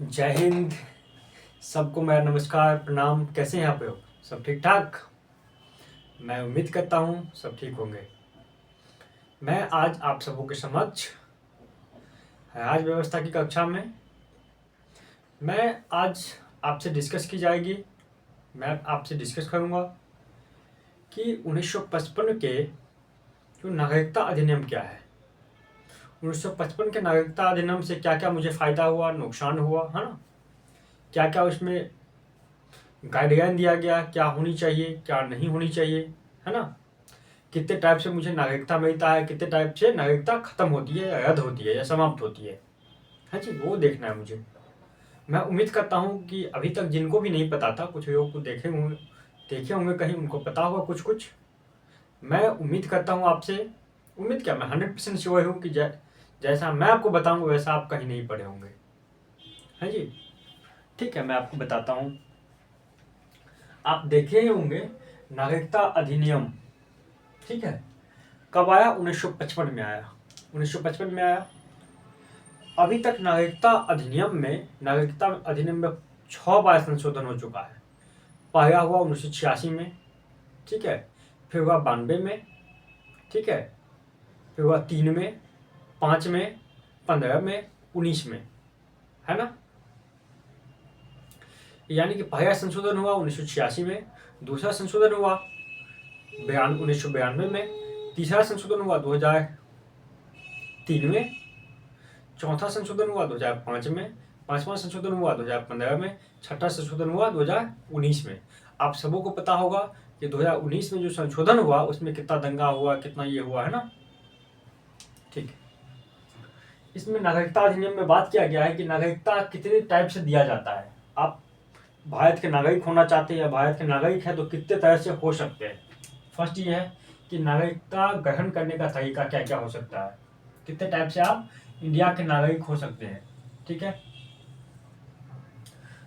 जय हिंद। सबको मेरा नमस्कार प्रणाम। कैसे हैं आप लोग? सब ठीक ठाक? मैं उम्मीद करता हूँ सब ठीक होंगे। मैं आज आप सबों के समक्ष आज व्यवस्था की कक्षा में मैं आज आपसे डिस्कस की जाएगी। मैं आपसे डिस्कस करूँगा कि 1955 के जो नागरिकता अधिनियम क्या है। 1955 के नागरिकता अधिनियम से क्या क्या मुझे फ़ायदा हुआ, नुकसान हुआ, है ना? क्या क्या उसमें गाइडलाइन दिया गया, क्या होनी चाहिए, क्या नहीं होनी चाहिए, है ना? कितने टाइप से मुझे नागरिकता मिलता है, कितने टाइप से नागरिकता खत्म होती है या रद्द होती है या समाप्त होती है। हाँ जी, वो देखना है मुझे। मैं उम्मीद करता हूँ कि अभी तक जिनको भी नहीं पता था, कुछ लोगों को देखे होंगे कहीं, उनको पता होगा कुछ कुछ। मैं उम्मीद करता हूँ आपसे, उम्मीद क्या, मैं 100% श्योर हूँ कि जैसा मैं आपको बताऊँगा वैसा आप कहीं नहीं पढ़े होंगे। हाँ जी, ठीक है, मैं आपको बताता हूँ। आप देखे ही होंगे नागरिकता अधिनियम, ठीक है, कब आया? 1955 में आया। 1955 में आया। अभी तक नागरिकता अधिनियम में 6 बार संशोधन हो चुका है। पहला हुआ 1986 में, ठीक है, फिर हुआ 92 में, ठीक है, फिर हुआ 3 में, 5 में, 15 में, 19 में, है ना? यानी कि पहला संशोधन हुआ 1986 में, दूसरा संशोधन हुआ 1992 में, तीसरा संशोधन हुआ 2003 में, चौथा संशोधन हुआ 2005 में, पांचवा संशोधन हुआ 2015 में, छठा संशोधन हुआ 2019 में। आप सबों को पता होगा कि 2019 में जो संशोधन हुआ उसमें कितना दंगा हुआ, कितना ये हुआ, है ना? ठीक है। इसमें नागरिकता अधिनियम में बात किया गया है कि नागरिकता कितने टाइप से दिया जाता है। आप भारत के नागरिक होना चाहते हैं या भारत के नागरिक हैं तो कितने तरह से हो सकते हैं। फर्स्ट ये है कि नागरिकता ग्रहण करने का तरीका क्या क्या हो सकता है, कितने टाइप से आप इंडिया के नागरिक हो सकते हैं, ठीक है।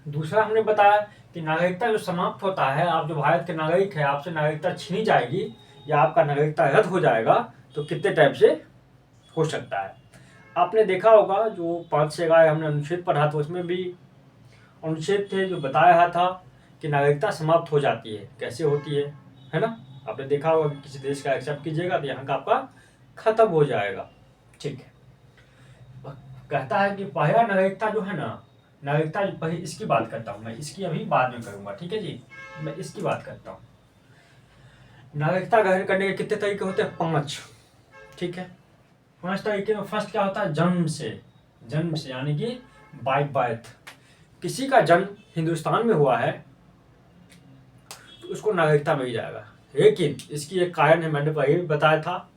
दूसरा हमने बताया कि नागरिकता जो समाप्त होता है, आप जो भारत के नागरिक हैं, आपसे नागरिकता छीनी जाएगी या आपका नागरिकता रद्द हो जाएगा तो कितने टाइप से हो सकता है। आपने देखा होगा जो 5 से 11 हमने अनुच्छेद पढ़ा था, उसमें भी अनुच्छेद थे जो बता रहा था कि नागरिकता समाप्त हो जाती है, कैसे होती है ना? आपने देखा होगा कि किसी देश का एक्सेप्ट कीजिएगा तो यहाँ का आपका खत्म हो जाएगा, ठीक है। कहता है कि पहला नागरिकता जो है ना, नागरिकता पहले इसकी बात करता हूँ मैं, इसकी अभी बाद में करूँगा, ठीक है जी। मैं इसकी बात करता हूँ। नागरिकता ग्रहण करने के कितने तरीके होते हैं? 5, ठीक है। 5 तरीके में फर्स्ट क्या होता है? जन्म से यानी कि बाय बर्थ। किसी का जन्म हिंदुस्तान में हुआ है तो उसको नागरिकता मिल जाएगा, लेकिन इसकी एक कारण है, मैंने पहले भी बताया था,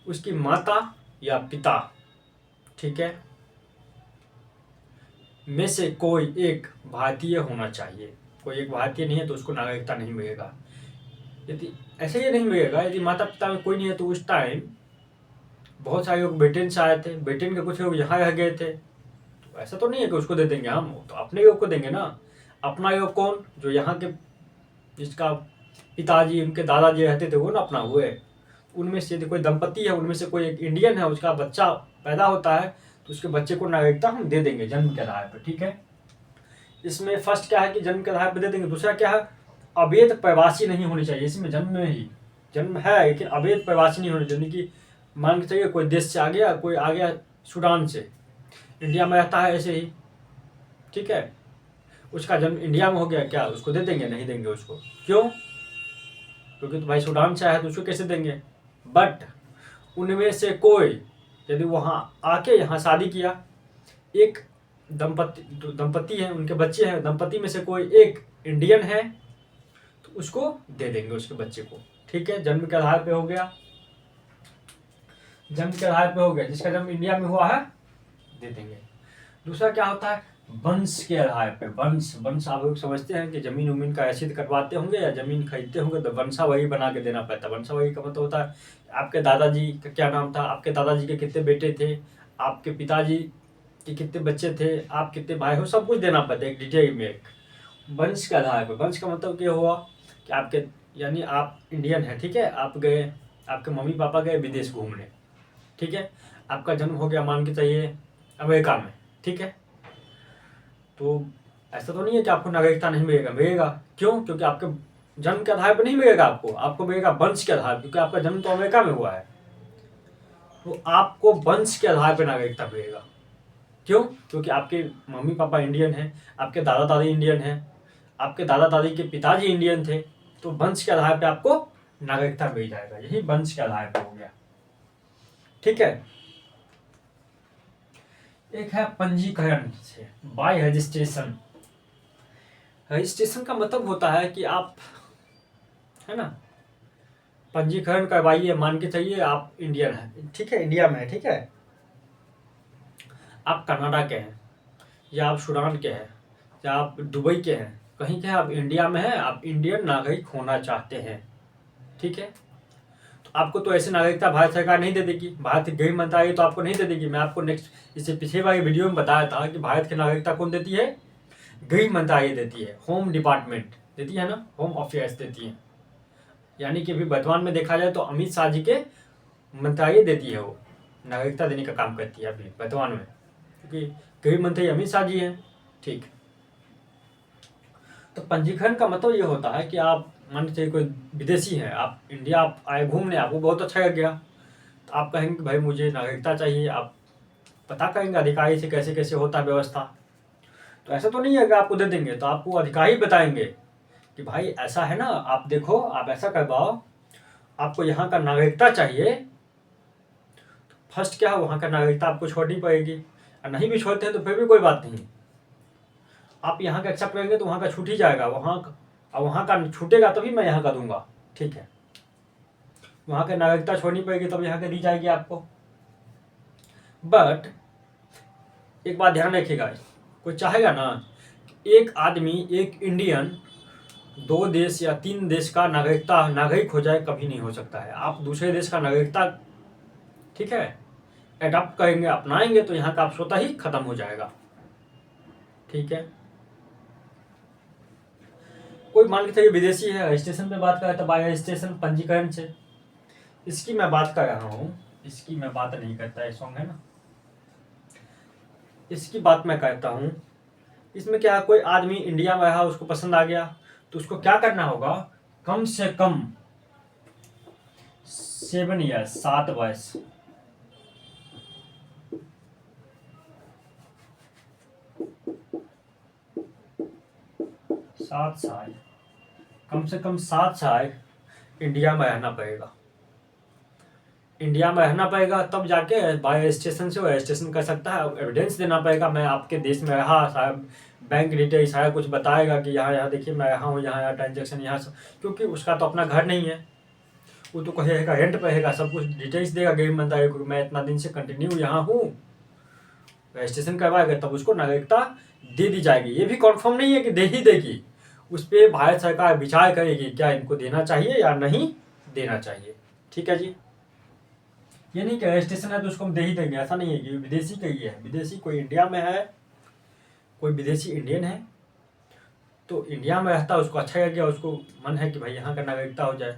उसकी माता या पिता, ठीक है, में से कोई एक भारतीय होना चाहिए। कोई एक भारतीय नहीं है तो उसको नागरिकता नहीं मिलेगा। यदि ऐसे ही नहीं मिलेगा, यदि माता पिता में कोई नहीं है तो उस टाइम बहुत सारे लोग ब्रिटेन से आए थे, ब्रिटेन के कुछ लोग यहाँ रह गए थे, तो ऐसा तो नहीं है कि उसको दे देंगे हम, तो अपने लोग को देंगे ना। अपना लोग कौन? जो यहाँ के, जिसका पिताजी उनके दादाजी रहते थे वो ना अपना हुए। उनमें से यदि कोई दंपति है, उनमें से कोई एक इंडियन है, उसका बच्चा पैदा होता है तो उसके बच्चे को नागरिकता हम दे देंगे जन्म के आधार पर, ठीक है। इसमें फर्स्ट क्या है कि जन्म के आधार पर दे देंगे। दूसरा क्या है? अवैध प्रवासी नहीं होनी चाहिए। इसमें जन्म में ही जन्म है लेकिन अवैध प्रवासी नहीं होनी चाहिए, कि मान के चलिए कोई देश से आ गया, कोई आ गया सूडान से, इंडिया में रहता है ऐसे ही, ठीक है, उसका जन्म इंडिया में हो गया, क्या उसको दे देंगे? नहीं देंगे उसको। क्यों? क्योंकि तो भाई सूडान से आया है तो उसको कैसे देंगे? बट उनमें से कोई यदि वहाँ आके यहाँ शादी किया, एक दंपति है, उनके बच्चे हैं, दंपति में से कोई एक इंडियन है तो उसको दे देंगे उसके बच्चे को, ठीक है। जन्म के आधार पे हो गया, जन्म के आधार पे हो गया, जिसका जन्म इंडिया में हुआ है दे देंगे। दूसरा क्या होता है? वंश के आधार पे। वंश आप लोग समझते हैं कि जमीन उमीन का ऐसे करवाते होंगे या जमीन खरीदते होंगे तो वंशावली बना के देना पड़ता है। वंशावली का मतलब होता है आपके दादाजी का क्या नाम था, आपके दादाजी के कितने बेटे थे, आपके पिताजी के कितने बच्चे थे, आप कितने भाई हो, सब कुछ देना पड़ता है एक डिटेल में, एक वंश के आधार पर। वंश का मतलब क्या हुआ कि आपके, यानी आप इंडियन है, ठीक है, आप गए, आपके मम्मी पापा गए विदेश घूमने, ठीक है, आपका जन्म हो गया मान के चाहिए अमेरिका में, ठीक है, तो ऐसा तो नहीं है कि आपको नागरिकता नहीं मिलेगा, मिलेगा। क्यों? क्योंकि आपके जन्म के आधार पर नहीं मिलेगा, आपको मिलेगा वंश के आधार पर, क्योंकि आपका जन्म तो अमेरिका में हुआ है। तो आपको वंश के आधार पर नागरिकता मिलेगा। क्यों? क्योंकि आपके मम्मी पापा इंडियन हैं, आपके दादा दादी इंडियन हैं, आपके दादा दादी के पिताजी इंडियन थे, तो वंश के आधार पे आपको नागरिकता मिल जाएगा। यही वंश के आधार पे हो गया। ठीक है। एक है पंजीकरण से, बाय रजिस्ट्रेशन। रजिस्ट्रेशन का मतलब होता है कि आप, है ना, पंजीकरण करवाइए, मान के चलिए आप इंडियन हैं, ठीक है, इंडिया में है, ठीक है, आप कनाडा के हैं, या आप सूडान के हैं, या आप दुबई के हैं, कहीं के हैं, आप इंडिया में हैं, आप इंडियन नागरिक होना चाहते हैं, ठीक है। तो आपको तो ऐसे नागरिकता भारत सरकार नहीं दे देगी, भारत की गृह मंत्रालय तो आपको नहीं दे देगी। मैं आपको नेक्स्ट, इससे पिछले वाली वीडियो में बताया था कि भारत की नागरिकता कौन देती है? गृह मंत्रालय देती है, होम डिपार्टमेंट देती है ना, होम अफेयर्स देती है। यानी कि अभी वर्तमान में देखा जाए तो अमित शाह जी के मंत्रालय देती है, वो नागरिकता देने का काम करती है अभी वर्तमान में, क्योंकि गृह मंत्री अमित शाह जी हैं। ठीक। तो पंजीकरण का मतलब ये होता है कि आप मान लीजिए कोई विदेशी है, आप इंडिया आप आए घूमने, आपको बहुत अच्छा लग गया, तो आप कहेंगे भाई मुझे नागरिकता चाहिए। आप पता करेंगे अधिकारी से कैसे कैसे होता है व्यवस्था। तो ऐसा तो नहीं है कि आपको दे देंगे, तो आपको अधिकारी बताएंगे कि भाई ऐसा है ना, आप देखो, आप ऐसा करवाओ, आपको यहाँ का नागरिकता चाहिए। फर्स्ट क्या है, वहाँ का नागरिकता आपको छोड़नी पड़ेगी, और नहीं भी छोड़ते हैं तो फिर भी कोई बात नहीं, आप यहाँ का एक्सेप्ट करेंगे तो वहाँ का छूट ही जाएगा, वहाँ का छूटेगा तभी मैं यहाँ का दूंगा, ठीक है। वहाँ की नागरिकता छोड़नी पड़ेगी तब यहाँ के दी जाएगी आपको। बट एक बात ध्यान रखिएगा, कोई चाहेगा ना, एक आदमी, एक इंडियन 2 देश या 3 देश का नागरिक हो जाए, कभी नहीं हो सकता है। आप दूसरे देश का नागरिकता, ठीक है, एडॉप्ट करेंगे, अपनाएंगे, तो यहाँ का आप स्वतः ही खत्म हो जाएगा, ठीक है। कोई मान के चलिए विदेशी है, रजिस्ट्रेशन पे बात कर रहा था, बाय रजिस्ट्रेशन पंजीकरण से, इसकी मैं बात कर रहा हूँ, इसकी मैं बात नहीं करता, ये सॉन्ग है ना, इसकी बात मैं करता हूँ। इसमें क्या, कोई आदमी इंडिया में रहा, उसको पसंद आ गया, तो उसको क्या करना होगा, कम से कम 7 ईयर्स, 7 वर्ष, 7 साल, कम से कम 7 साल इंडिया में रहना पड़ेगा। इंडिया में रहना पड़ेगा, तब जाके बाय रजिस्ट्रेशन से वो रजिस्ट्रेशन कर सकता है। एविडेंस देना पड़ेगा, मैं आपके देश में रहा, सारा बैंक डिटेल सारा कुछ बताएगा कि यहाँ यहाँ देखिए मैं रहा हूँ, यहाँ यहाँ ट्रांजेक्शन यहाँ सब, क्योंकि उसका तो अपना घर नहीं है, वो तो कहेगा रेंट पे रहेगा, सब कुछ डिटेल्स देगा गृह मंत्रालय को, मैं इतना दिन से कंटिन्यू यहाँ हूँ, रजिस्ट्रेशन करवाएगा, तब उसको नागरिकता दे दी जाएगी। ये भी कन्फर्म नहीं है कि दे ही देगी, उस पर भारत सरकार विचार करेगी क्या इनको देना चाहिए या नहीं देना चाहिए, ठीक है जी। ये नहीं कि रजिस्ट्रेशन है तो उसको हम दे ही देंगे, ऐसा नहीं है कि विदेशी का ही है, विदेशी कोई इंडिया में है, कोई विदेशी इंडियन है, तो इंडिया में रहता है, उसको अच्छा लग गया, उसको मन है कि भाई यहाँ का नागरिकता हो जाए,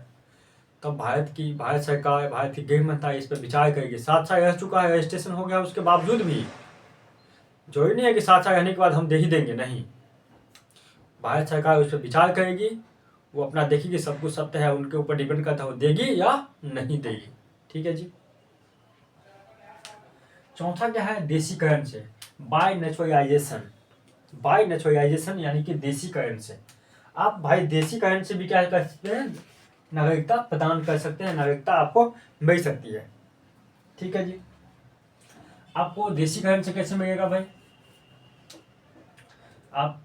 तब भारत सरकार, भारत की गृह मंत्रालय इस पर विचार करेगी। 7 साल रह चुका है, रजिस्ट्रेशन हो गया, उसके बावजूद भी जरूरी नहीं है कि 7 साल रहने के बाद हम दे ही देंगे, नहीं, भारत सरकार उस पर विचार करेगी, वो अपना देखेगी, सब कुछ सत्य है, उनके ऊपर डिपेंड करता है वो देगी या नहीं देगी, ठीक है जी। चौथा क्या है, देशीकरण से, बाय नेचुरलाइजेशन। बाय नेचुरलाइजेशन यानी कि देशीकरण से, आप भाई देशीकरण से भी क्या कर सकते हैं, नागरिकता प्रदान कर सकते हैं, नागरिकता आपको मिल सकती है, ठीक है जी। आपको देशीकरण से कैसे मिलेगा भाई, आप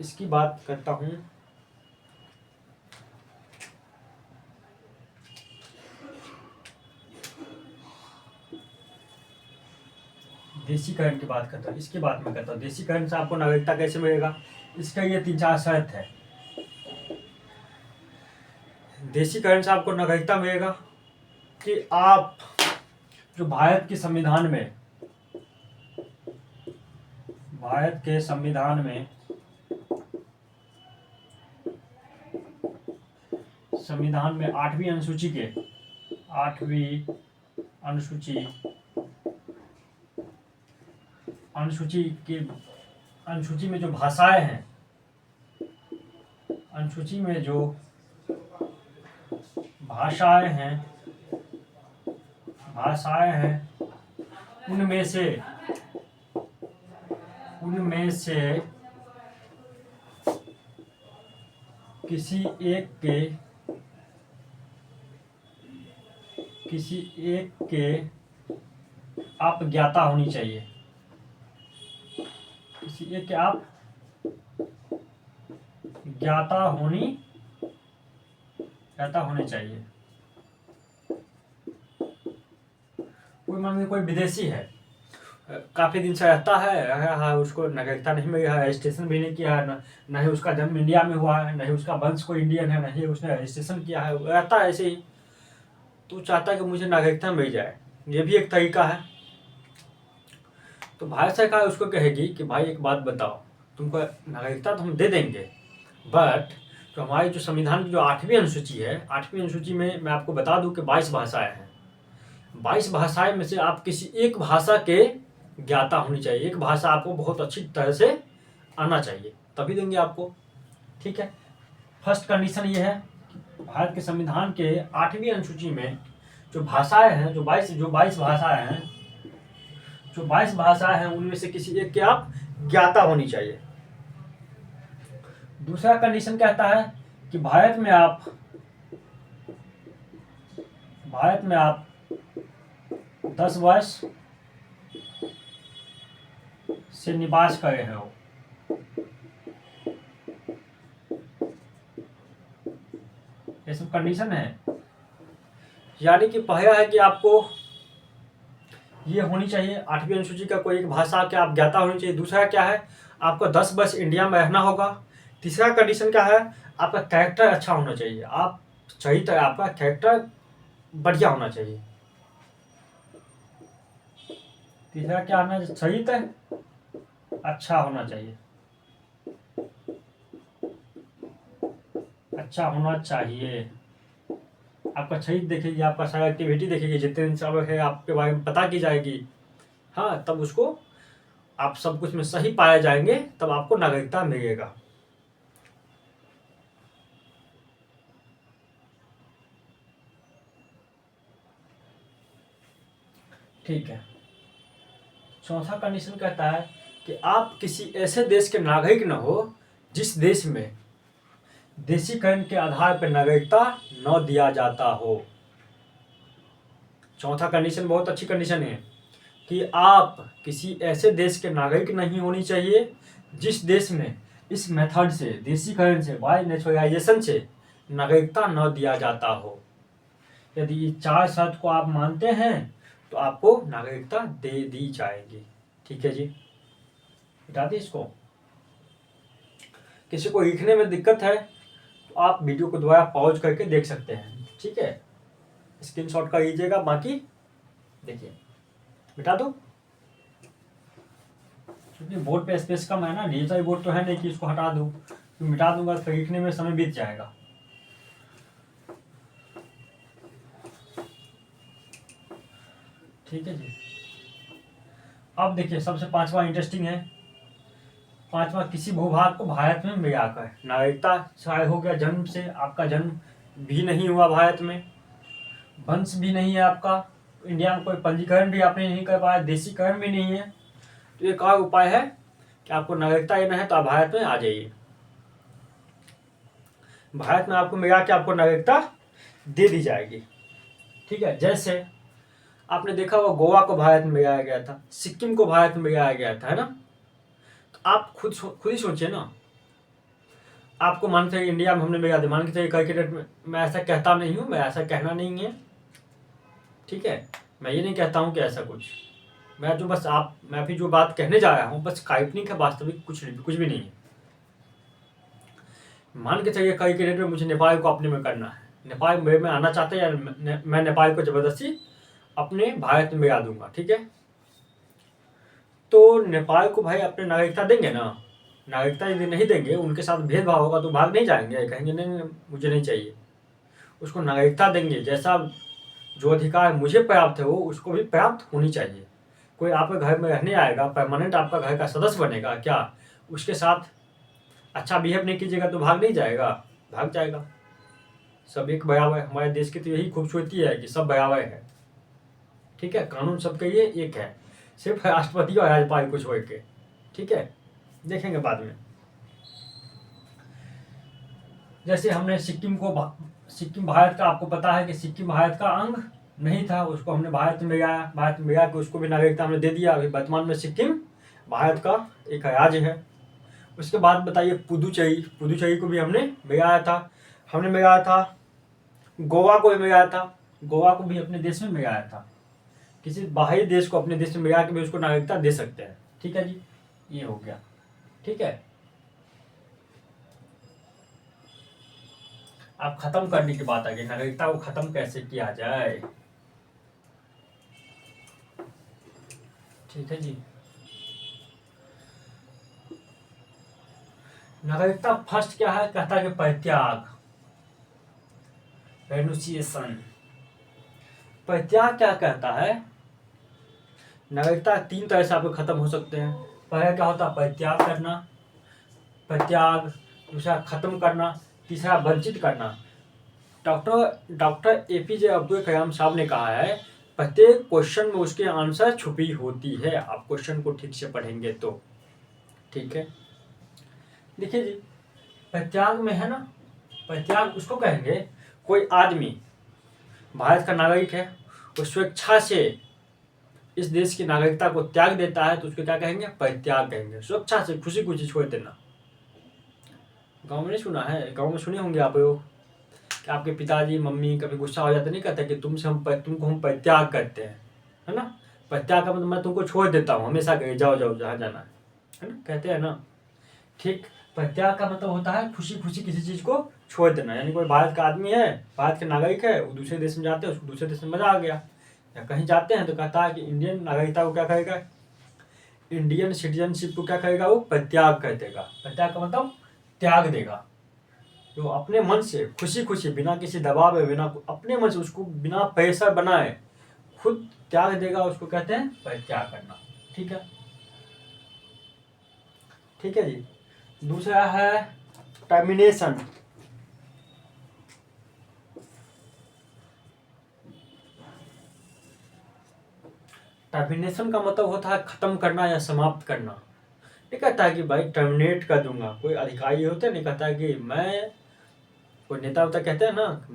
इसकी बात करता हूं, देशीकरण की बात करता हूँ, इसकी बात मैं करता हूँ, देशीकरण से आपको नागरिकता कैसे मिलेगा, इसका ये 3-4 शर्त है। देशीकरण से आपको नागरिकता मिलेगा कि आप जो भारत के संविधान में, भारत के संविधान में 8वीं अनुसूची के, 8वीं अनुसूची के अनुसूची में जो भाषाएं हैं, अनुसूची में जो भाषाएं हैं उनमें से किसी एक के आप ज्ञाता होनी चाहिए, किसी एक के आप ज्ञाता होनी चाहिए। कोई मान लीजिए कोई विदेशी है, काफी दिन से रहता है, उसको नागरिकता नहीं मिली है, रजिस्ट्रेशन भी नहीं किया है, न ही उसका जन्म इंडिया में हुआ है, न ही उसका वंश कोई इंडियन है, न ही उसने रजिस्ट्रेशन किया है, रहता है ऐसे ही, तो चाहता है कि मुझे नागरिकता मिल जाए। ये भी एक तरीका है। तो भारत सरकार उसको कहेगी कि भाई एक बात बताओ, तुमको नागरिकता तो हम दे देंगे, बट तो हमारी जो संविधान की जो 8वीं अनुसूची है, 8वीं अनुसूची में मैं आपको बता दूं कि 22 भाषाएं हैं। 22 भाषाएं में से आप किसी एक भाषा के ज्ञाता होनी चाहिए, एक भाषा आपको बहुत अच्छी तरह से आना चाहिए, तभी देंगे आपको। ठीक है, फर्स्ट कंडीशन ये है कि भारत के संविधान के 8वीं अनुसूची में जो भाषाएं हैं, जो 22 भाषाएं हैं उनमें से किसी एक के आप ज्ञाता होनी चाहिए। दूसरा कंडीशन कहता है कि भारत में आप 10 वर्ष से निवास कर रहे हो। ये सब कंडीशन है, यानी कि पहला है कि आपको ये होनी चाहिए 8वीं अनुसूची का कोई एक भाषा के आप ज्ञाता होनी चाहिए। दूसरा क्या है, आपको 10 वर्ष इंडिया में रहना होगा। तीसरा कंडीशन क्या है, आपका कैरेक्टर अच्छा होना चाहिए, आप सही तरह आपका कैरेक्टर बढ़िया होना चाहिए। तीसरा क्या होना चाहिए, सही तरह अच्छा होना चाहिए, अच्छा होना चाहिए। आपका शहीद देखेगी, आपका सारा एक्टिविटी देखेगी, जितने दिन सब है आपके बारे में पता की जाएगी। हाँ, तब उसको आप सब कुछ में सही पाए जाएंगे, तब आपको नागरिकता मिलेगा। ठीक है, चौथा कंडीशन कहता है कि आप किसी ऐसे देश के नागरिक न हो जिस देश में देशीकरण के आधार पर नागरिकता न दिया जाता हो। चौथा कंडीशन बहुत अच्छी कंडीशन है कि आप किसी ऐसे देश के नागरिक नहीं होनी चाहिए जिस देश में इस मेथड से, देशीकरण से, बाय नेचुरलाइजेशन से नागरिकता न दिया जाता हो। यदि ये 4 शर्त को आप मानते हैं तो आपको नागरिकता दे दी जाएगी। ठीक है जी, हटा दी इसको। किसी को लिखने में दिक्कत है तो आप वीडियो को दोबारा पॉज करके देख सकते हैं। ठीक है, स्क्रीनशॉट कर लीजिएगा, बाकी देखिए। मिटा दो, क्योंकि बोर्ड पे स्पेस कम है ना, डिजिटल बोर्ड तो है नहीं कि इसको हटा दूं, तो मिटा दूंगा तो लिखने में समय बीत जाएगा। ठीक है जी, अब देखिए सबसे 5वां इंटरेस्टिंग है। 5वां, किसी भूभाग को भारत में मिलाकर नागरिकता चाहे हो गया जन्म से, आपका जन्म भी नहीं हुआ भारत में, वंश भी नहीं है आपका, इंडिया में कोई पंजीकरण भी आपने नहीं कर पाया, देशीकरण भी नहीं है, तो एक और उपाय है कि आपको नागरिकता लेना है तो आप भारत में आ जाइए। भारत में आपको मिला के आपको नागरिकता दे दी जाएगी। ठीक है, जैसे आपने देखा हुआ गोवा को भारत में मिलाया गया था, सिक्किम को भारत में मिलाया गया था, है ना। तो आप खुद ही सोचिए ना, आपको मानते हैं इंडिया में हमने मिला दिया, मान के चलिए क्रिकेट में, मैं ऐसा कहता नहीं हूँ, मैं ऐसा कहना नहीं है। ठीक है, मैं ये नहीं कहता हूँ कि ऐसा कुछ, मैं भी जो बात कहने जा रहा हूँ बस काल्पनिक है, वास्तविक कुछ भी नहीं है। मान के चलिए क्रिकेट में मुझे नेपाल को अपने में करना है, नेपाल मेरे में आना चाहते हैं, या मैं नेपाल को जबरदस्ती अपने भारत में मिला दूंगा। ठीक है, तो नेपाल को भाई अपने नागरिकता देंगे ना, नागरिकता यदि नहीं देंगे, उनके साथ भेदभाव होगा तो भाग नहीं जाएंगे, कहेंगे नहीं मुझे नहीं चाहिए। उसको नागरिकता देंगे, जैसा जो अधिकार मुझे प्राप्त है वो उसको भी प्राप्त होनी चाहिए। कोई आपके घर में रहने आएगा, परमानेंट आपका घर का सदस्य बनेगा क्या, उसके साथ अच्छा बिहेव नहीं कीजिएगा तो भाग नहीं जाएगा, भाग जाएगा। सब एक बराबर, हमारे देश की तो यही खूबसूरती है कि सब बराबर है। ठीक है, कानून सबके लिए एक है, सिर्फ राष्ट्रपति और राज्यपाल को छोड़ के। ठीक है, देखेंगे बाद में। जैसे हमने सिक्किम भारत का, आपको पता है कि सिक्किम भारत का अंग नहीं था, उसको हमने भारत में मिलाया, भारत में मिला के उसको भी नागरिकता हमने दे दिया। अभी वर्तमान में सिक्किम भारत का एक राज्य है। उसके बाद बताइए पुदुचेरी को भी हमने मिलाया था, गोवा को भी मिलाया था, गोवा को भी अपने देश में मिलाया था। किसी बाहरी देश को अपने देश में मिला के भी उसको नागरिकता दे सकते हैं। ठीक है जी, ये हो गया। ठीक है, आप खत्म करने की बात आ गई, नागरिकता को खत्म कैसे किया जाए। ठीक है जी, नागरिकता फर्स्ट क्या है, कहता है कि परित्याग, रेनुसिएशन। परित्याग क्या कहता है, नागरिकता 3 तरह से आपको खत्म हो सकते हैं। पहला क्या होता है, परित्याग, दूसरा खत्म करना, तीसरा वंचित करना। डॉक्टर एपीजे अब्दुल कलाम साहब ने कहा है, प्रत्येक क्वेश्चन में उसके आंसर छुपी होती है, आप क्वेश्चन को ठीक से पढ़ेंगे तो। ठीक है, देखिए जी, परित्याग में है ना, परित्याग उसको कहेंगे, कोई आदमी भारत का नागरिक है, वो स्वेच्छा से इस देश की नागरिकता को त्याग देता है तो उसको क्या कहेंगे, परित्याग कहेंगे। स्वेच्छा से, खुशी खुशी छोड़ देना। गांव में नहीं सुना है, गांव में सुने होंगे आप लोग कि आपके पिताजी मम्मी कभी गुस्सा हो जाते, नहीं कहते कि तुमको हम परित्याग करते हैं, है ना। परित्याग का मतलब मैं तुमको छोड़ देता हूँ, हमेशा के जाओ जाओ जहाँ जाना है ना, कहते हैं ना। ठीक, परित्याग का मतलब होता है खुशी खुशी किसी चीज को छोड़ देना। यानी कोई भारत का आदमी है, भारत के नागरिक है, वो दूसरे देश में जाते हैं, उसको दूसरे देश में मजा आ गया, या कहीं जाते हैं तो कहता है कि इंडियन नागरिकता को क्या करेगा, इंडियन सिटीजनशिप को क्या करेगा, वो परित्याग कर देगा। परित्याग का मतलब त्याग देगा, जो अपने मन से खुशी खुशी, बिना किसी दबाव में, बिना अपने मन से, उसको बिना प्रेशर बनाए खुद त्याग देगा, उसको कहते हैं परित्याग करना। ठीक है, ठीक है जी। दूसरा है टर्मिनेशन। टर्मिनेशन का मतलब होता है खत्म करना या समाप्त करना। नहीं कहता है कि भाई टर्मिनेट कर दूंगा, कोई अधिकारी होते हैं, नहीं कहता है कि मैं, कोई नेता होता कहते हैं ना,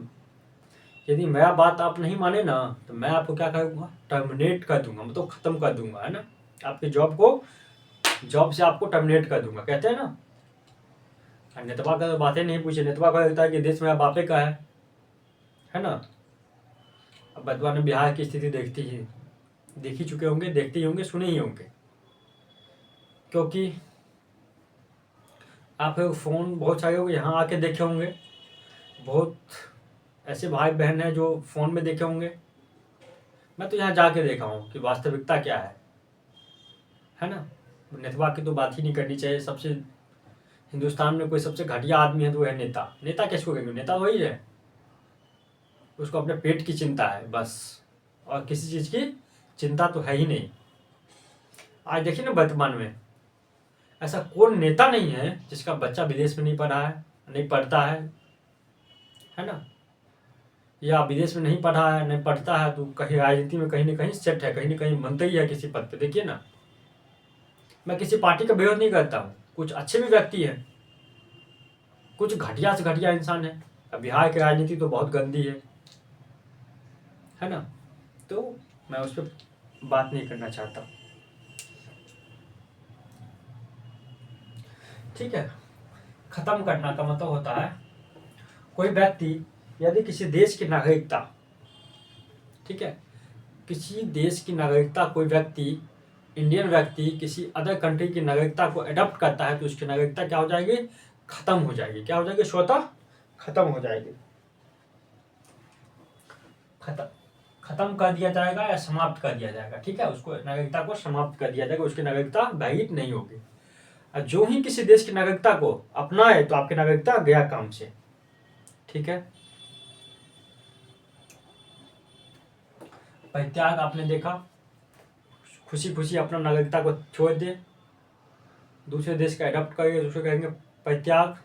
यदि मेरा बात आप नहीं माने ना तो मैं आपको क्या करूँगा, टर्मिनेट कर दूंगा, मतलब खत्म कर दूंगा, है ना। आपकी जॉब से आपको टर्मिनेट कर दूंगा, कहते हैं ना। नेतवा का तो बातें नहीं पूछे, नेतवा का लगता है कि देश मेरा बापे का है ना। अब बदवा ने बिहार की स्थिति देखी चुके होंगे, देखते ही होंगे, सुने ही होंगे, क्योंकि आप लोग फ़ोन बहुत सारे लोग यहाँ आके देखे होंगे, बहुत ऐसे भाई बहन हैं जो फ़ोन में देखे होंगे। मैं तो यहाँ जाके देखा हूँ कि वास्तविकता क्या है ना। नेतवा की तो बात ही नहीं करनी चाहिए। सबसे, हिंदुस्तान में कोई सबसे घटिया आदमी है तो वो है नेता। नेता किसको कहेंगे, नेता वही है, उसको अपने पेट की चिंता है बस, और किसी चीज़ की चिंता तो है ही नहीं। आज देखिए ना, वर्तमान में ऐसा कौन नेता नहीं है जिसका बच्चा विदेश में नहीं पढ़ा है, नहीं पढ़ता है ना, या विदेश में नहीं पढ़ा है, नहीं पढ़ता है तो कहीं राजनीति में कहीं ना कहीं सेट है, कहीं ना कहीं मंत्री है किसी पद पे। देखिए ना, मैं किसी पार्टी का विरोध नहीं करता हूँ, कुछ अच्छे भी व्यक्ति हैं, कुछ घटिया से घटिया इंसान है। अब बिहार की राजनीति तो बहुत गंदी है ना, तो मैं उस पर बात नहीं करना चाहता। ठीक है, खत्म करना का मतलब होता है कोई व्यक्ति यदि किसी देश की नागरिकता, ठीक है, किसी देश की नागरिकता कोई व्यक्ति, इंडियन व्यक्ति किसी अदर कंट्री की नागरिकता को अडॉप्ट करता है तो उसकी नागरिकता क्या हो जाएगी, खत्म हो जाएगी। क्या हो जाएगी, स्वतः खत्म हो जाएगी। खत्म कर दिया जाएगा या समाप्त कर दिया जाएगा। ठीक है, उसको नागरिकता को समाप्त कर दिया जाएगा, उसकी नागरिकता वैलिड नहीं होगी। और जो ही किसी देश की नागरिकता को अपनाए तो आपकी नागरिकता गया काम से। ठीक है, परित्याग आपने देखा, खुशी खुशी अपना नागरिकता को छोड़ दे, दूसरे देश का एडॉप्ट करिए, दूसरे कहेंगे परित्याग।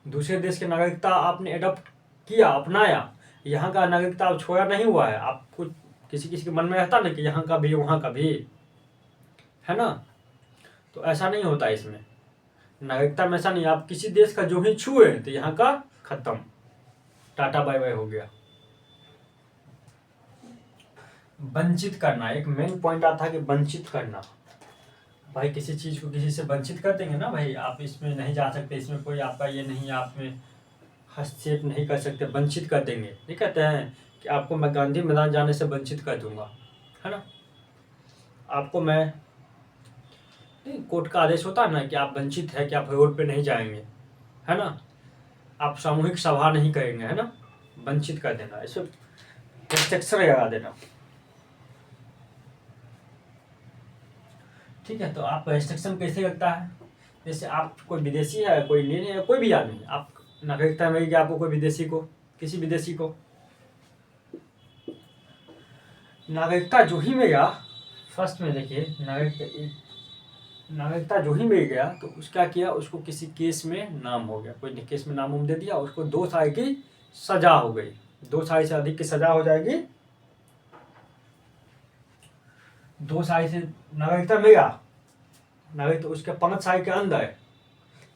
दूसरे देश की नागरिकता आपने एडॉप्ट किया, अपनाया, यहाँ का नागरिकता आप छोड़ा नहीं हुआ है। आपको किसी किसी के मन में रहता ना कि यहाँ का भी वहाँ का भी, है ना, तो ऐसा नहीं होता इसमें। नागरिकता में ऐसा नहीं, आप किसी देश का जो ही छुए तो यहाँ का खत्म, टाटा बाय बाय हो गया। वंचित करना एक मेन पॉइंट आता है कि वंचित करना। भाई किसी चीज को किसी से वंचित कर देंगे ना, भाई आप इसमें नहीं जा सकते, इसमें कोई आपका ये नहीं, आप में हस्तक्षेप नहीं कर सकते, वंचित कर देंगे। ये कहते हैं कि आपको मैं गांधी मैदान जाने से वंचित कर दूंगा, है ना। आपको मैं, नहीं, कोर्ट का आदेश होता है ना कि आप वंचित है कि आप रोड पे नहीं जाएंगे, है ना, आप सामूहिक सभा नहीं करेंगे, है ना, वंचित कर देना, इसे रिस्ट्रिक्शन लगा देना। ठीक है, तो आप रिस्ट्रिक्शन कैसे लगता है, जैसे आप कोई विदेशी है, कोई इंडियन है, कोई भी आदमी, आप नागरिकता मिलेगी आपको कोई विदेशी को, किसी विदेशी को नागरिकता जो ही मिलेगा, फर्स्ट में देखिए नागरिकता जो ही मिल गया तो उसका किया, उसको किसी केस में नाम हो गया, कोई केस में नाम दे दिया, उसको 2 साल की सजा हो गई, 2 साल से अधिक की सजा हो जाएगी। 2 साल से नागरिकता मिला, नागरिक तो उसके 5 साल के अंदर,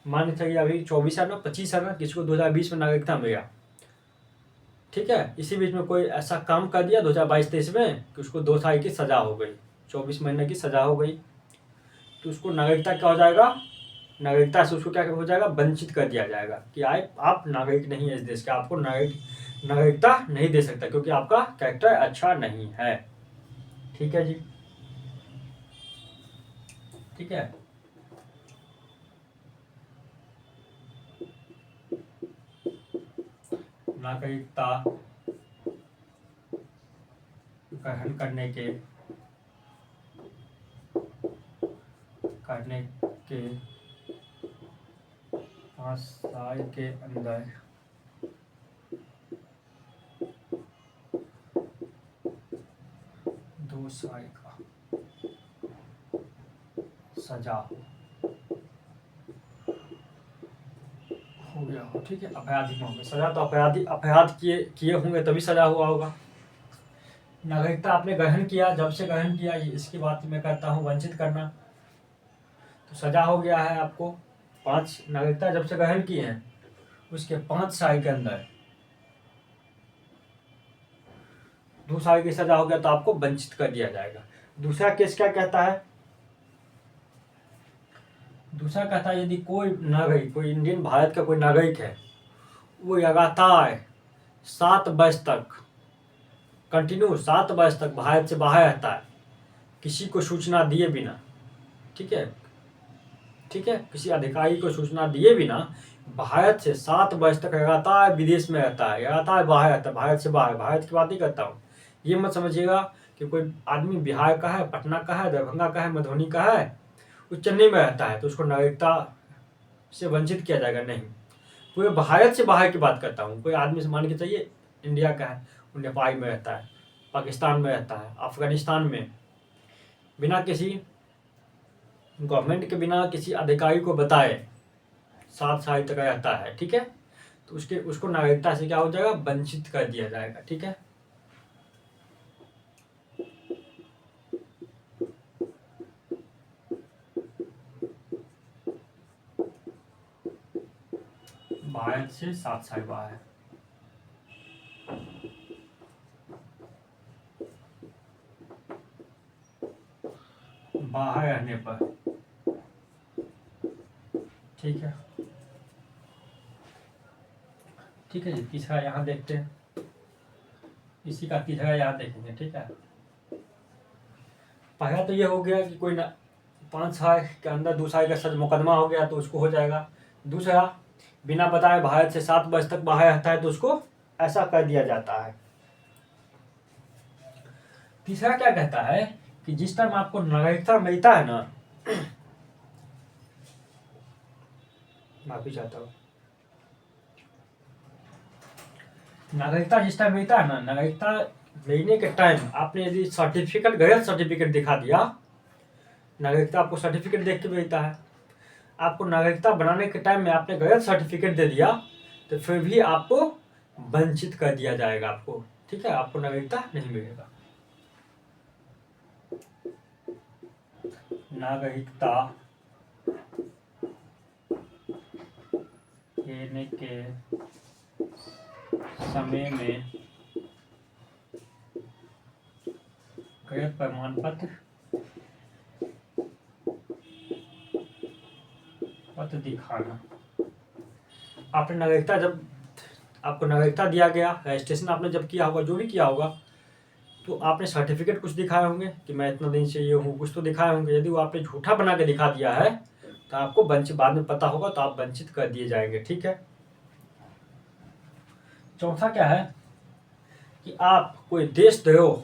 मान के चलिए अभी 24 है ना, 25 है ना, किसी को 2020 में नागरिकता मिला, ठीक है, इसी बीच में कोई ऐसा काम कर दिया 2022-23 में कि उसको 2 साल की सजा हो गई, 24 महीने की सजा हो गई, तो उसको नागरिकता क्या हो जाएगा, नागरिकता से उसको क्या हो जाएगा, वंचित कर दिया जाएगा कि आप नागरिक नहीं है इस देश के, आपको नागरिकता नहीं दे सकता क्योंकि आपका कैरेक्टर अच्छा नहीं है। ठीक है जी, ठीक है। नागरिकता ग्रहण करने के 5 साल के अंदर दो साल का सजा हो गया हो, ठीक है, अपराधी होंगे, सजा तो अपराध किए होंगे तभी सजा हुआ होगा। नागरिकता आपने ग्रहण किया, जब से ग्रहण किया, इसकी बात मैं करता हूँ, वंचित करना, तो सजा हो गया है आपको 5, नागरिकता जब से ग्रहण की है उसके 5 साल के अंदर 2 साल की सजा हो गया तो आपको वंचित कर दिया जाएगा। दूसरा केस क्या कहता है, दूसरा कहता है यदि कोई नागरिक, कोई इंडियन भारत का कोई नागरिक है, वो लगातार 7 वर्ष तक कंटिन्यू 7 वर्ष तक भारत से बाहर रहता है, किसी को सूचना दिए बिना, ठीक है, ठीक है, किसी अधिकारी को सूचना दिए बिना भारत से 7 वर्ष तक लगातार विदेश में रहता है, लगातार बाहर रहता है, भारत से बाहर, भारत की बात ही करता हूँ, ये मत समझिएगा कि कोई आदमी बिहार का है, पटना का है, दरभंगा का है, मधुबनी का है, वो चेन्नई में रहता है तो उसको नागरिकता से वंचित किया जाएगा, नहीं, पूरे भारत से बाहर की बात करता हूँ। कोई आदमी से मान के चाहिए इंडिया का है, वो नेपाल में रहता है, पाकिस्तान में रहता है, अफगानिस्तान में, बिना किसी गवर्नमेंट के, बिना किसी अधिकारी को बताए 7 साल तक रहता है, ठीक है, तो उसको नागरिकता से क्या हो जाएगा, वंचित कर दिया जाएगा। ठीक है, भारत से 7 साल बाहर, बाहर रहने पर, ठीक है, ठीक है जी। तीसरा यहाँ देखते हैं, इसी का तीसरा यहाँ देखेंगे, ठीक है। पहला तो ये हो गया कि कोई 5 साल के अंदर 2 साल का सच मुकदमा हो गया तो उसको हो जाएगा। दूसरा, बिना बताए भारत से 7 वर्ष तक बाहर रहता है तो उसको ऐसा कर दिया जाता है। तीसरा क्या कहता है कि जिस टाइम आपको नागरिकता मिलता है ना, माफी चाहता हूँ, नागरिकता जिस टाइम मिलता है ना, नागरिकता लेने के टाइम आपने यदि सर्टिफिकेट, गलत सर्टिफिकेट दिखा दिया नागरिकता आपको सर्टिफिकेट देख के भेजता है। आपको नागरिकता बनाने के टाइम में आपने गलत सर्टिफिकेट दे दिया तो फिर भी आपको वंचित कर दिया जाएगा आपको, ठीक है, आपको नागरिकता नहीं मिलेगा। नागरिकता लेने के समय में गलत प्रमाण पत्र दिखाना। आपने नागरिकता जब आपको नागरिकता दिया गया, रजिस्ट्रेशन आपने जब किया होगा, जो भी किया होगा, तो आपने सर्टिफिकेट कुछ दिखाए होंगे कि मैं इतना दिन से ये हूँ, कुछ तो दिखाए होंगे। यदि वो आपने झूठा बना के दिखा दिया है तो आपको वंचित, बाद में पता होगा तो आप वंचित कर दिए जाएंगे, ठीक है। चौथा क्या है कि आप कोई देशद्रोह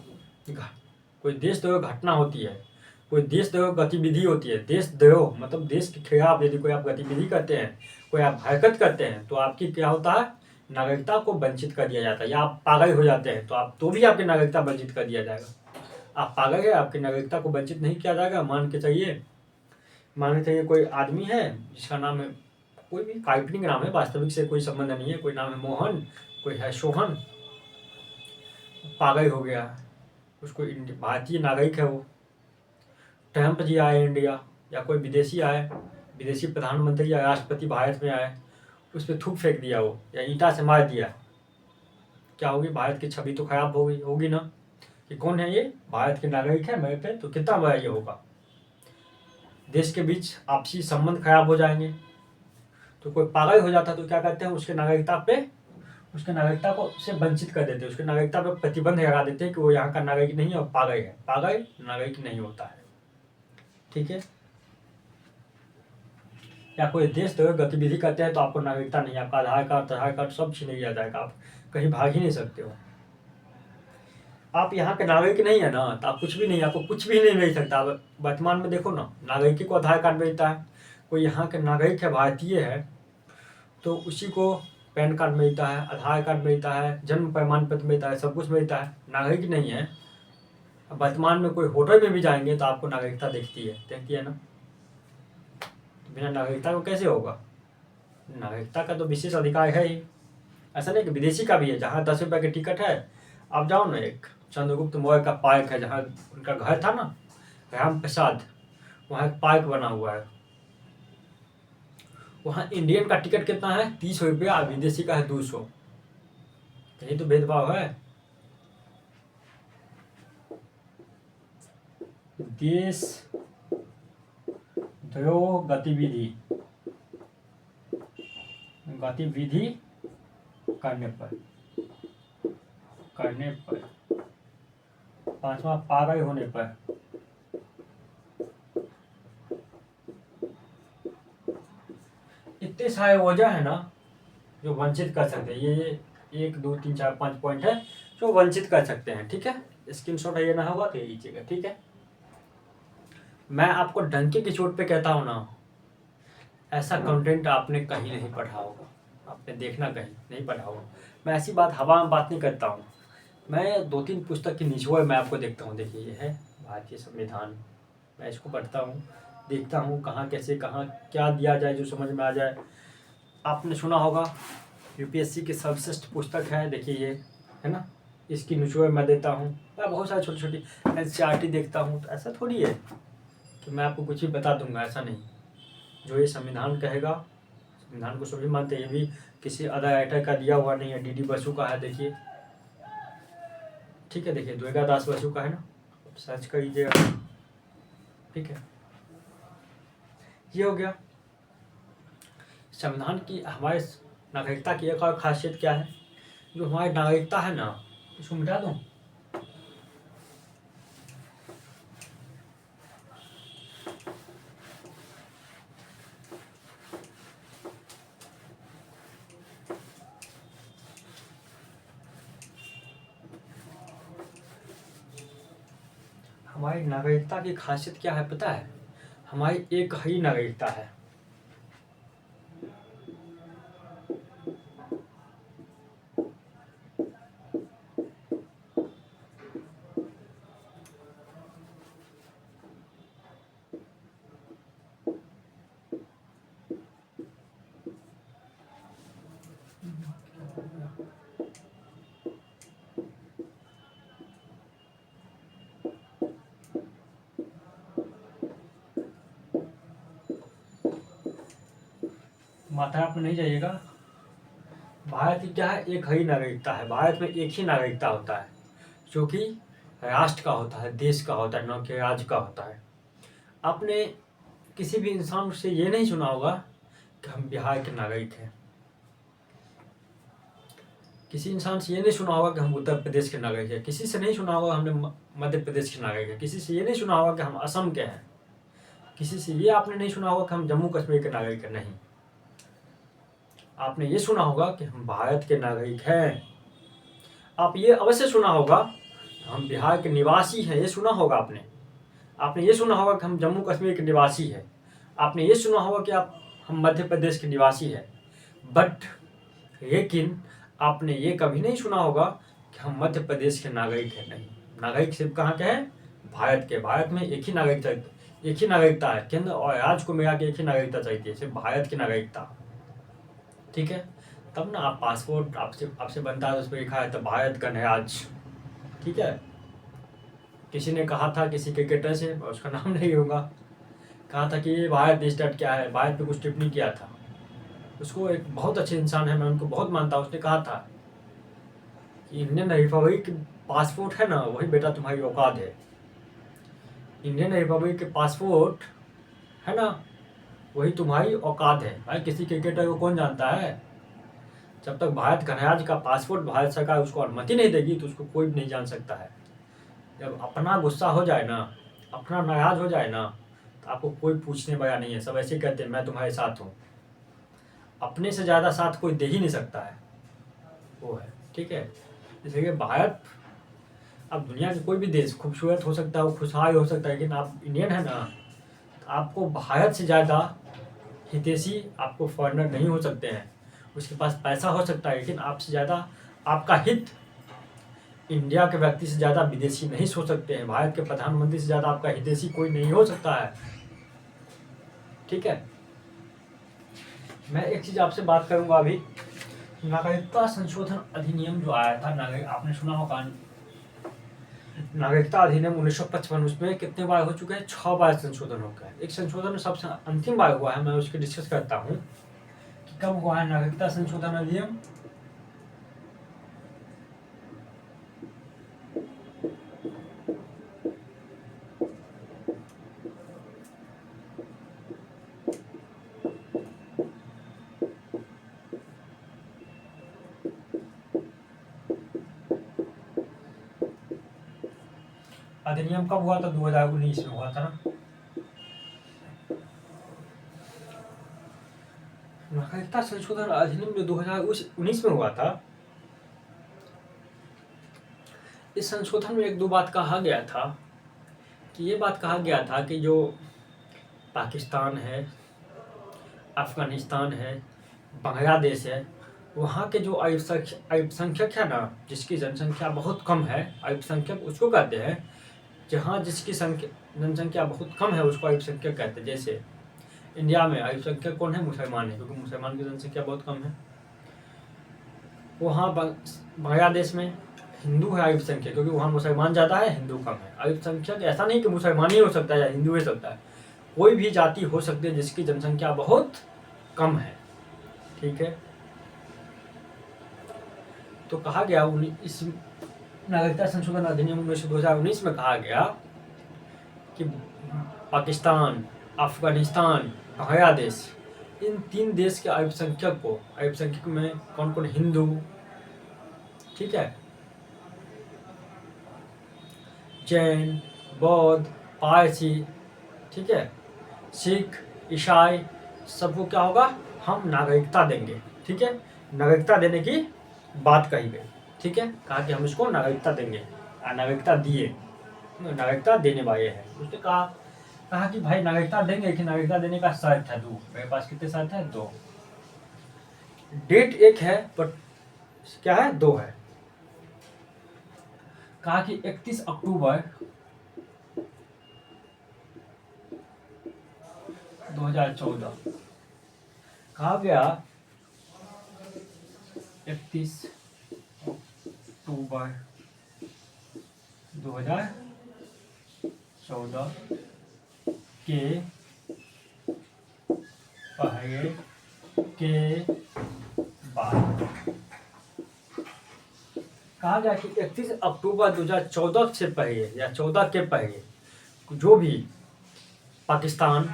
घटना होती है, कोई देशद्रोह गतिविधि होती है। देशद्रोह मतलब देश के खिलाफ यदि कोई आप गतिविधि करते हैं, कोई आप हरकत करते हैं, तो आपकी क्या होता है, नागरिकता को वंचित कर दिया जाता है। या आप पागल हो जाते हैं तो भी आपकी नागरिकता वंचित कर दिया जाएगा। आप पागल है, आपकी नागरिकता को वंचित नहीं किया जाएगा। मान के चलिए कोई आदमी है जिसका नाम है, कोई भी काल्पनिक नाम है, वास्तविक से कोई संबंध नहीं है, कोई नाम है मोहन, कोई है सोहन, पागल हो गया, उसको भारतीय नागरिक है वो। ट्रंप जी आए इंडिया, या कोई विदेशी आए, विदेशी प्रधानमंत्री या राष्ट्रपति भारत में आए, उस पर थूक फेंक दिया वो, या ईंटा से मार दिया, क्या होगी, भारत की छवि तो खराब होगी ना, कि कौन है ये, भारत के नागरिक है मेरे पे, तो कितना बड़ा ये होगा। देश के बीच आपसी संबंध खराब हो जाएंगे। तो कोई पागल हो जाता तो क्या करते हैं, उसके नागरिकता को से वंचित कर देते हैं, उसके नागरिकता पे प्रतिबंध लगा देते हैं कि वो यहाँ का नागरिक नहीं है और पागल है। पागल नागरिक नहीं होता है, ठीक है। या कोई देशद्रोह गतिविधि करते हैं तो आपको नागरिकता नहीं, आपका आधार कार्ड सब छीन लिया जाएगा, आप कहीं भाग ही नहीं सकते हो। आप यहाँ के नागरिक नहीं है ना, तो आप कुछ भी नहीं, आपको कुछ भी नहीं मिल सकता। वर्तमान में देखो ना, नागरिक को आधार कार्ड मिलता है, कोई यहाँ के नागरिक है, भारतीय है, तो उसी को पैन कार्ड मिलता है, आधार कार्ड मिलता है, जन्म प्रमाण पत्र मिलता है, सब कुछ मिलता है। नागरिक नहीं है। अब वर्तमान में कोई होटल में भी जाएंगे तो आपको नागरिकता देखती है ना। तो बिना नागरिकता को कैसे होगा। नागरिकता का तो विशेष अधिकार है ही। ऐसा नहीं कि विदेशी का भी है, जहाँ 10 रुपये की टिकट है, आप जाओ ना, एक चंद्रगुप्त मौर्य का पार्क है, जहाँ उनका घर था ना, राम प्रसाद, वहाँ एक पार्क बना हुआ है। वहाँ इंडियन का टिकट कितना है, 30 रुपया, विदेशी का है 200। यही तो भेदभाव है। देश द्रोह गतिविधि करने पर 5वां पागल होने पर इतने सारे वजह है ना जो वंचित कर सकते हैं। ये 1 2 3 4 5 पॉइंट है जो वंचित कर सकते हैं, ठीक है। स्क्रीनशॉट ये ना होगा तो ये लीजिएगा, ठीक है। मैं आपको डंके की चोट पे कहता हूँ ना, ऐसा कंटेंट आपने कहीं नहीं पढ़ा होगा, आपने देखना कहीं नहीं पढ़ा होगा। मैं ऐसी बात हवा में बात नहीं करता हूँ। मैं 2-3 पुस्तक की निचोड़ मैं आपको देखता हूँ। देखिए ये है भारतीय संविधान, मैं इसको पढ़ता हूँ, देखता हूँ कहाँ कैसे कहाँ क्या दिया जाए जो समझ में आ जाए। आपने सुना होगा यूपीएससी की सर्वश्रेष्ठ पुस्तक है, देखिए ये है ना, इसकी निचोड़ मैं देता हूँ। मैं बहुत सारी छोटी छोटी एनसीईआरटी देखता हूँ। तो ऐसा थोड़ी है कि मैं आपको कुछ भी बता दूंगा, ऐसा नहीं। जो ये संविधान कहेगा, संविधान को सभी मानते हैं, ये भी किसी अदर राइटर का दिया हुआ नहीं है, डीडी बसु का है, देखिए, ठीक है। देखिए दुर्गा दास बसु का है ना, सर्च कर लीजिएगा, ठीक है। ये हो गया संविधान की। हमारे नागरिकता की एक और खासियत क्या है, जो हमारी नागरिकता है ना, इसको मिटा दूं। हमारी नागरिकता की खासियत क्या है पता है, हमारी एक ही नागरिकता है। मात्रा में नहीं जाइएगा। भारत की क्या है, एक ही नागरिकता है। भारत में एक ही नागरिकता होता है जो कि राष्ट्र का होता है, देश का होता है, न कि राज्य का होता है। आपने किसी भी इंसान से ये नहीं सुना होगा कि हम बिहार के नागरिक हैं। किसी इंसान से ये नहीं सुना होगा कि हम उत्तर प्रदेश के नागरिक हैं। किसी से नहीं सुना होगा हमने मध्य प्रदेश के नागरिक हैं। किसी से ये नहीं सुना होगा कि हम असम के हैं। किसी से ये आपने नहीं सुना होगा कि हम जम्मू कश्मीर के नागरिक हैं। नहीं, आपने ये सुना होगा कि हम भारत के नागरिक हैं। आप ये अवश्य सुना होगा हम बिहार के निवासी हैं, ये सुना होगा आपने। आपने ये सुना होगा कि हम जम्मू कश्मीर के निवासी हैं। आपने ये सुना होगा कि हम मध्य प्रदेश के निवासी हैं। बट लेकिन आपने ये कभी नहीं सुना होगा कि हम मध्य प्रदेश के नागरिक हैं। नहीं, नागरिक सिर्फ कहाँ के हैं, भारत के। भारत में एक ही नागरिकता है। केंद्र और राज्य को मिला के एक ही नागरिकता चाहिए, सिर्फ भारत की नागरिकता। ठीक है, तब ना आप पासपोर्ट आपसे बनता है, उस पर लिखा है तो भारत गणराज्य। ठीक है, किसी ने कहा था किसी क्रिकेटर से, उसका नाम नहीं होगा, कहा था कि ये भारत स्टेट क्या है, भारत पे कुछ टिप्पणी किया था। उसको एक बहुत अच्छे इंसान है, मैं उनको बहुत मानता हूँ। उसने कहा था कि इंडियन रिपब्लिक पासपोर्ट है ना, वही बेटा तुम्हारी औकात है। इंडियन रिपब्लिक के पासपोर्ट है ना, वही तुम्हारी औकात है। भाई किसी क्रिकेटर को कौन जानता है? जब तक भारत गणराज्य का पासपोर्ट भारत सरकार उसको अनुमति नहीं देगी तो उसको कोई भी नहीं जान सकता है। जब अपना गुस्सा हो जाए ना, अपना नाराज हो जाए ना, तो आपको कोई पूछने वाला नहीं है। सब ऐसे कहते हैं मैं तुम्हारे साथ हूँ। अपने से ज़्यादा साथ कोई दे ही नहीं सकता है, वो है। ठीक है, इसलिए भारत, अब दुनिया के कोई भी देश खूबसूरत हो सकता है, वो खुशहाल हो सकता है, लेकिन आप इंडियन है ना, तो आपको भारत से ज़्यादा हितैषी आपको फॉरेनर नहीं हो सकते हैं। उसके पास पैसा हो सकता है, लेकिन आपसे ज़्यादा आपका हित इंडिया के व्यक्ति से ज़्यादा विदेशी नहीं सोच सकते हैं। भारत के प्रधानमंत्री से ज़्यादा आपका हितैषी कोई नहीं हो सकता है। ठीक है, मैं एक चीज़ आपसे बात करूंगा अभी। नागरिकता संशोधन अधिनियम जो आया था, आपने सुना होगा, नागरिकता अधिनियम 1955, उसमें कितने बार हो चुके हैं? 6 बार संशोधन हो गया है। एक संशोधन सबसे अंतिम बार हुआ है, मैं उसकी डिस्कस करता हूँ कि कब हुआ है नागरिकता संशोधन अधिनियम। अधिनियम कब हुआ था? 2019 में हुआ था ना। नागरिकता संशोधन अधिनियम जो 2019 में हुआ था, इस संशोधन में एक दो बात कहा गया था कि ये बात कहा गया था कि जो पाकिस्तान है, अफगानिस्तान है, बांग्लादेश है, वहाँ के जो अल्पसंख्यक है ना, जिसकी जनसंख्या बहुत कम है, अल्पसंख्यक उसको कहते हैं। जहाँ जिसकी जनसंख्या बहुत कम है उसको अल्पसंख्यक कहते हैं। जैसे इंडिया में अल्पसंख्यक कौन है? मुसलमान है, क्योंकि मुसलमान की जनसंख्या बहुत कम है। वहाँ बांग्लादेश में हिंदू है अल्पसंख्यक, क्योंकि वहाँ मुसलमान ज़्यादा है, हिंदू कम है। अल्पसंख्यक ऐसा नहीं कि मुसलमान ही हो सकता है या हिंदू हो सकता है, कोई भी जाति हो सकती है जिसकी जनसंख्या बहुत कम है। ठीक है, तो कहा गया इस नागरिकता संशोधन अधिनियम 2019 में कहा गया कि पाकिस्तान, अफगानिस्तान, बांग्लादेश, इन 3 देश के अल्पसंख्यक में कौन कौन? हिंदू, ठीक है, जैन, बौद्ध, पारसी, ठीक है, सिख, ईसाई, सबको क्या होगा? हम नागरिकता देंगे। ठीक है, नागरिकता देने की बात कही गई। ठीक है, कहा कि हम इसको नागरिकता देंगे, नागरिकता दिए, नागरिकता देने वाले हैं। उसने कहा कि भाई नागरिकता देंगे, कि नागरिकता देने का शर्त है 2। मेरे पास कितने शर्त है? 2। डेट एक है पर क्या है? 2 है। कहा कि 31 अक्टूबर 2014 कहा गया, 31 अक्टूबर 2014 के पहले के बाद कहा गया कि 31 अक्टूबर 2014 से पहले या 14 के पहले जो भी पाकिस्तान,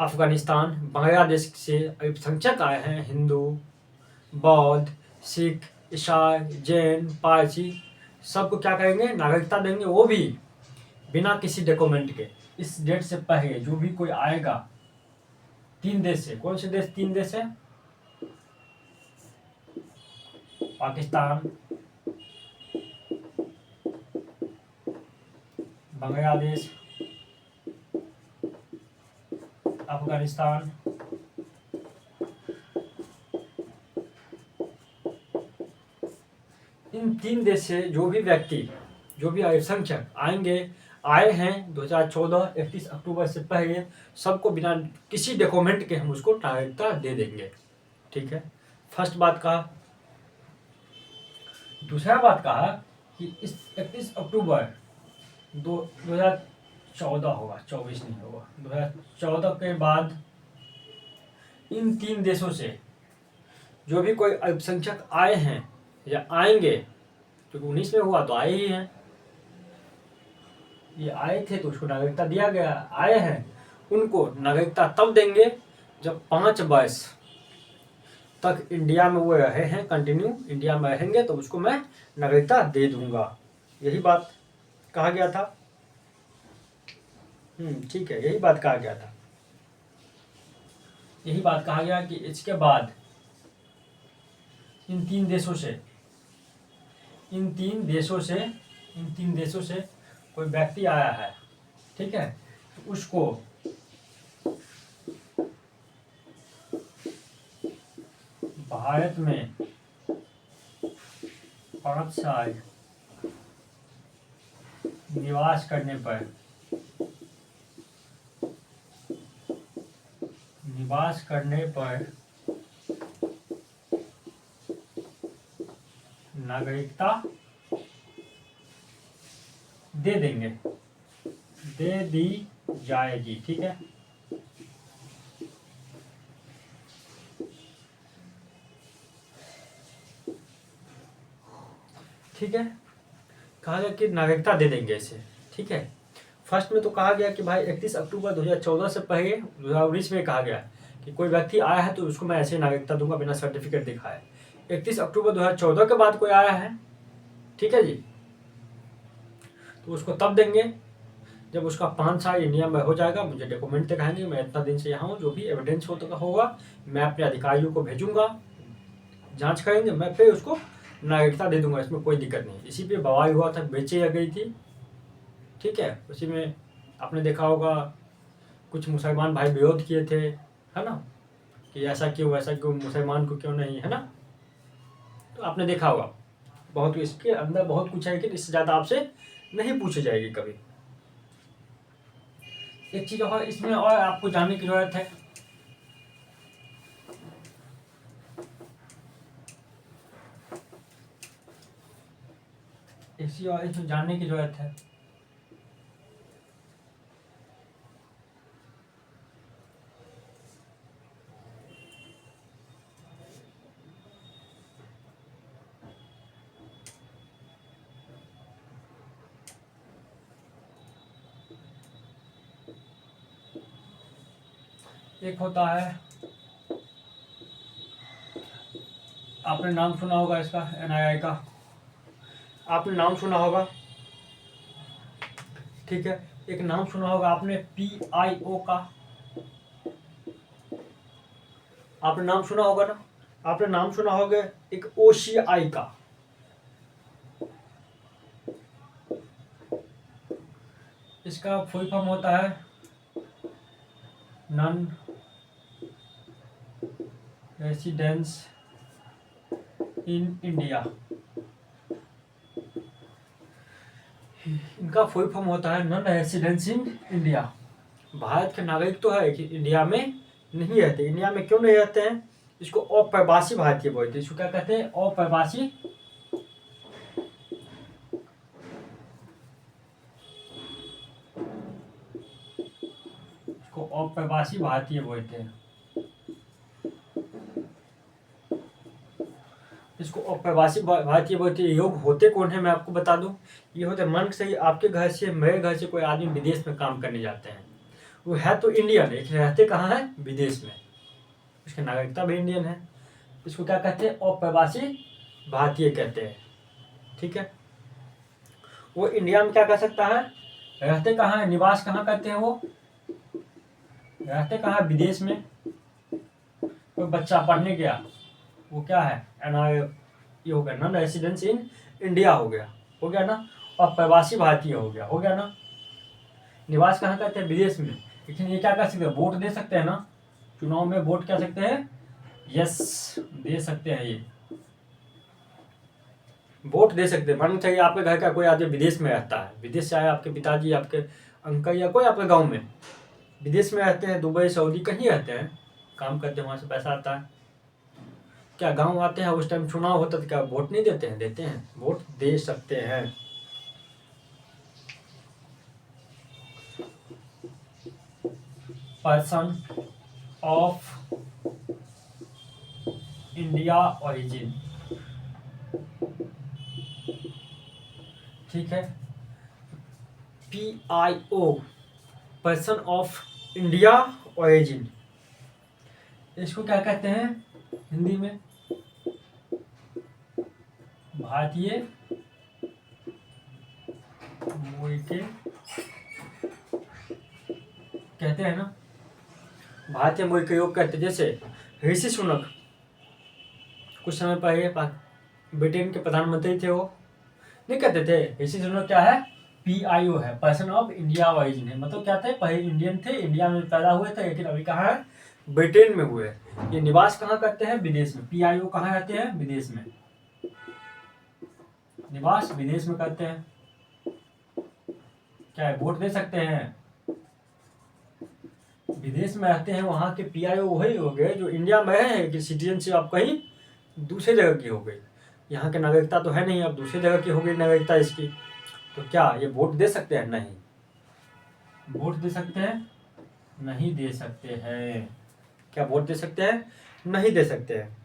अफगानिस्तान, बांग्लादेश से अल्पसंख्यक आए हैं, हिंदू, बौद्ध, सिख, ईसाई, जैन, पारसी, सबको क्या करेंगे, नागरिकता देंगे, वो भी बिना किसी डॉक्यूमेंट के। इस डेट से पहले जो भी कोई आएगा 3 देश से, कौन से देश 3 देश है, पाकिस्तान, बांग्लादेश, अफगानिस्तान, इन 3 देश से जो भी व्यक्ति, जो भी अल्पसंख्यक आए हैं 2014 31 अक्टूबर से पहले, सबको बिना किसी डॉक्यूमेंट के हम उसको नागरिकता दे देंगे। ठीक है, फर्स्ट बात कहा। दूसरा बात कहा कि इस 31 अक्टूबर 2014 होगा, 24 नहीं होगा, 2014 के बाद इन 3 देशों से जो भी कोई अल्पसंख्यक आए हैं या आएंगे, क्योंकि 19 में हुआ तो आए ही हैं, ये आए थे तो उसको नागरिकता दिया गया, आए हैं, उनको नागरिकता तब देंगे जब 5 वर्ष तक इंडिया में वो रहे हैं, कंटिन्यू इंडिया में रहेंगे, तो उसको मैं नागरिकता दे दूंगा। यही बात कहा गया था। ठीक है, यही बात कहा गया था। यही बात कहा गया कि इसके बाद इन तीन देशों से कोई व्यक्ति आया है, ठीक है, तो उसको भारत में 5 साल निवास करने पर नागरिकता दे दी जाएगी। ठीक है, कहा गया कि नागरिकता दे देंगे इसे। ठीक है, फर्स्ट में तो कहा गया कि भाई 31 अक्टूबर 2014 से पहले 2019 में कहा गया कि कोई व्यक्ति आया है तो उसको मैं ऐसे नागरिकता दूंगा बिना सर्टिफिकेट दिखाए। 31 अक्टूबर 2014 के बाद कोई आया है, ठीक है जी, तो उसको तब देंगे जब उसका 5 साल इंडिया में हो जाएगा, मुझे डॉक्यूमेंट दिखाएंगे, मैं इतना दिन से यहाँ हूँ, जो भी एविडेंस होगा मैं अपने अधिकारियों को भेजूंगा, जांच करेंगे, मैं फिर उसको नागरिकता दे दूंगा, इसमें कोई दिक्कत नहीं। इसी पे बवाल हुआ था, बेचे गई थी। ठीक है, उसी में आपने देखा होगा कुछ मुसलमान भाई विरोध किए थे, है ना, कि ऐसा क्यों मुसलमान को क्यों नहीं, है ना, तो आपने देखा होगा बहुत, इसके अंदर बहुत कुछ है, लेकिन इससे ज़्यादा आपसे नहीं पूछी जाएगी कभी। एक चीज़ और इसमें और आपको जानने की जरूरत है, इसमें जानने की जरूरत है। एक होता है, आपने नाम सुना होगा इसका, NII का आपने नाम सुना होगा, ठीक है, एक नाम सुना होगा आपने PIO का, आपने नाम सुना होगा ना, आपने नाम सुना होगा एक OCI का, इसका फुल फॉर्म होता है नॉन रेसिडेंस इन इंडिया। इनका फुल फॉर्म होता है non residence in India. Bharat के नागरिक तो है कि इंडिया में नहीं रहते। इंडिया में क्यों नहीं रहते हैं? इसको अप्रवासी भारतीय बोलते हैं। इसको क्या कहते हैं? अप्रवासी भारतीय बोलते हैं। इसको अप्रवासी भारतीय बोलते हैं। योग होते कौन है मैं आपको बता दूं, ये होते मान से आपके घर से मेरे घर से कोई आदमी विदेश में काम करने जाते हैं, वो है तो इंडियन लेकिन रहते कहाँ है, विदेश में, उसकी नागरिकता भी इंडियन है, इसको क्या कहते हैं, अप्रवासी भारतीय कहते हैं। ठीक है, वो इंडिया में क्या कर सकता है, रहते कहाँ है, निवास कहाँ करते हैं, वो रहते कहाँ है, विदेश में। कोई बच्चा पढ़ने गया, वो क्या है, ये हो गया नॉन रेसिडेंस इन इंडिया, हो गया ना, और प्रवासी भारतीय हो गया ना। निवास कहाँ करते हैं, विदेश में, लेकिन ये क्या कर सकते हैं, वोट दे सकते हैं ना, चुनाव में वोट क्या सकते हैं, यस दे सकते हैं, ये वोट दे सकते हैं। मानना चाहिए आपके घर का कोई आदमी विदेश में रहता है, विदेश से आए आपके पिताजी, आपके अंकल या कोई आपके गाँव में विदेश में रहते हैं, दुबई सऊदी कहीं रहते हैं, काम करते हैं, वहाँ से पैसा आता है, क्या गांव आते हैं उस टाइम चुनाव होता तो क्या वोट नहीं देते हैं, देते हैं, वोट दे सकते हैं। पर्सन ऑफ इंडिया ओरिजिन, ठीक है, PIO person of India origin, इसको क्या कहते हैं हिंदी में, भारतीय मूल के कहते हैं ना, भारतीय मूल के योग कहते हैं। जैसे ऋषि सुनक कुछ समय पहले ब्रिटेन के प्रधानमंत्री थे, वो नहीं कहते थे ऋषि सुनक क्या है, PIO है, पर्सन ऑफ इंडिया ओरिजिन है, मतलब क्या थे, पहले इंडियन थे, इंडिया में पैदा हुए थे, लेकिन अभी कहाँ है, ब्रिटेन में हुए। ये निवास कहाँ करते हैं, विदेश में। PIO कहाँ रहते हैं, विदेश में, निवास विदेश में करते हैं। क्या है, वोट दे सकते हैं, विदेश में रहते हैं, वहाँ के PIO वही हो गए जो इंडिया में है कि सिटीजनशिप आप कहीं दूसरे जगह की हो गई, यहाँ की नागरिकता तो है नहीं, अब दूसरी जगह की हो गई नागरिकता इसकी, तो क्या ये वोट दे सकते हैं, नहीं, वोट दे सकते हैं, नहीं दे सकते हैं, क्या वोट दे सकते हैं, नहीं दे सकते हैं।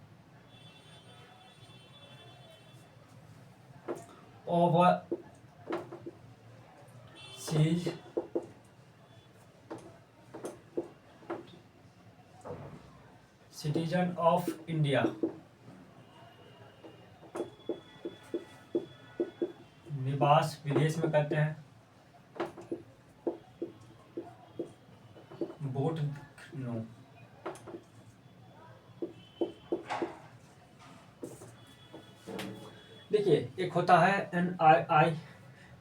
ओवरसीज सिटीजन ऑफ इंडिया, निवास विदेश में करते हैं, वोट नो। देखिए एक होता है NRI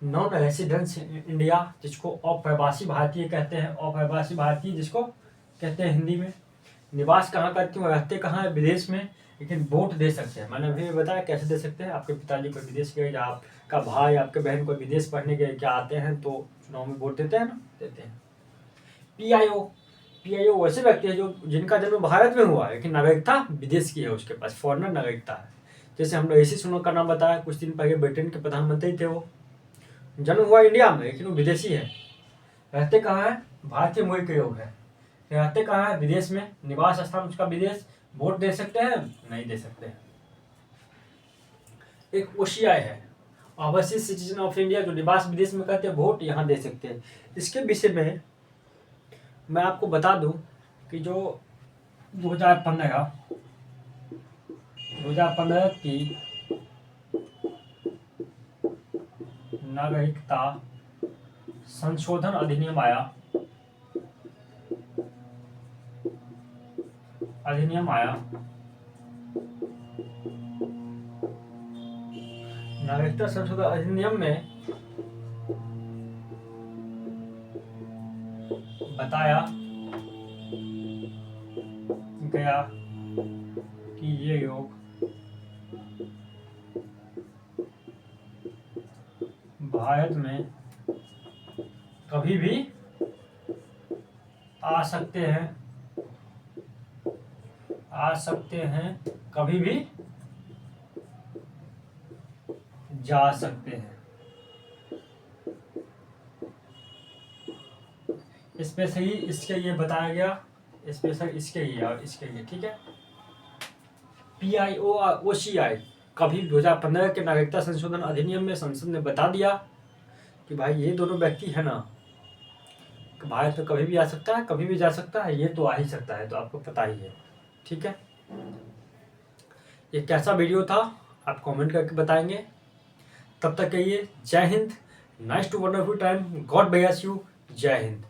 नॉन रेसिडेंस इंडिया, जिसको अप्रवासी भारतीय कहते हैं, अप्रवासी भारतीय जिसको कहते हैं हिंदी में। निवास कहाँ करते हैं, रहते कहाँ है, विदेश में, लेकिन वोट दे सकते हैं। मैंने अभी बताया कैसे दे सकते हैं, आपके पिताजी को विदेश गए या आपका भाई आपके बहन को विदेश पढ़ने गए, क्या आते हैं तो चुनाव में वोट देते हैं ना, देते हैं। PIO वैसे व्यक्ति है जो जिनका जन्म भारत में हुआ है लेकिन नागरिकता विदेश की है, उसके पास फॉरेनर नागरिकता है। जैसे हमने ऋषि सुनक का नाम बताया, कुछ दिन पहले ब्रिटेन के प्रधानमंत्री थे, वो जन्म हुआ इंडिया में लेकिन वो विदेशी है, रहते कहाँ है, भारतीय मूल के योग है, रहते कहाँ है, विदेश में, निवास स्थान उसका विदेश, वोट दे सकते हैं, नहीं दे सकते हैं। एक OCI है, ओवरसीज सिटीजन ऑफ इंडिया, जो निवास विदेश में करते हैं, वोट यहाँ दे सकते हैं। इसके विषय में मैं आपको बता दूं कि जो 2015 की नागरिकता संशोधन अधिनियम आया, नागरिकता संशोधन अधिनियम में बताया गया कि ये योग भारत में कभी भी आ सकते हैं, कभी भी जा सकते हैं। स्पेशली इसके लिए बताया गया, स्पेशल इसके लिए और इसके लिए, ठीक है। PIO और OCI कभी 2015 के नागरिकता संशोधन अधिनियम में संसद ने बता दिया कि भाई ये दोनों व्यक्ति है ना, भारत में कभी भी आ सकता है, कभी भी जा सकता है, ये तो आ ही सकता है, तो आपको पता ही है। ठीक है, ये कैसा वीडियो था आप कमेंट करके बताएंगे। तब तक के लिए Jai Hind, nice to wonderful time, God bless you, Jai Hind.